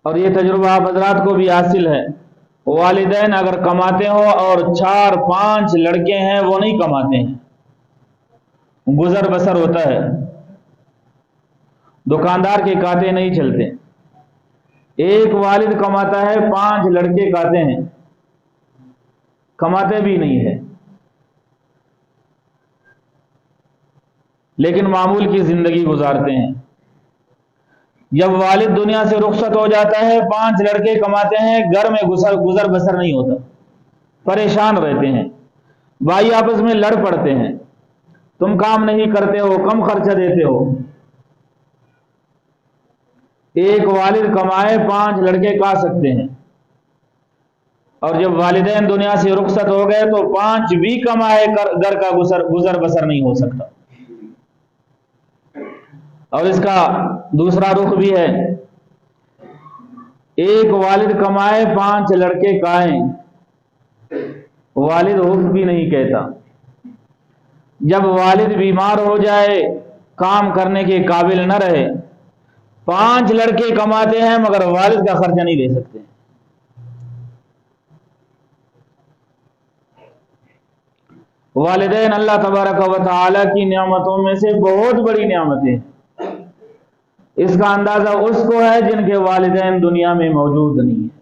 اور یہ تجربہ آپ حضرات کو بھی حاصل ہے، والدین اگر کماتے ہو اور 4-5 لڑکے ہیں وہ نہیں کماتے ہیں، گزر بسر ہوتا ہے، دکاندار کے کاتے نہیں چلتے، ایک والد کماتا ہے 5 لڑکے کاتے ہیں، کماتے بھی نہیں ہے، لیکن معمول کی زندگی گزارتے ہیں۔ جب والد دنیا سے رخصت ہو جاتا ہے 5 لڑکے کماتے ہیں، گھر میں گزر بسر نہیں ہوتا، پریشان رہتے ہیں، بھائی آپس میں لڑ پڑتے ہیں، تم کام نہیں کرتے ہو، کم خرچہ دیتے ہو۔ ایک والد کمائے 5 لڑکے کھا سکتے ہیں، اور جب والدین دنیا سے رخصت ہو گئے تو 5 بھی کمائے گھر کا گزر بسر نہیں ہو سکتا۔ اور اس کا دوسرا رخ بھی ہے، ایک والد کمائے 5 لڑکے کھائیں، والد اف بھی نہیں کہتا۔ جب والد بیمار ہو جائے، کام کرنے کے قابل نہ رہے، 5 لڑکے کماتے ہیں مگر والد کا خرچہ نہیں دے سکتے۔ والدین اللہ تبارک و تعالی کی نعمتوں میں سے بہت بڑی نعمتیں، اس کا اندازہ اس کو ہے جن کے والدین دنیا میں موجود نہیں ہیں۔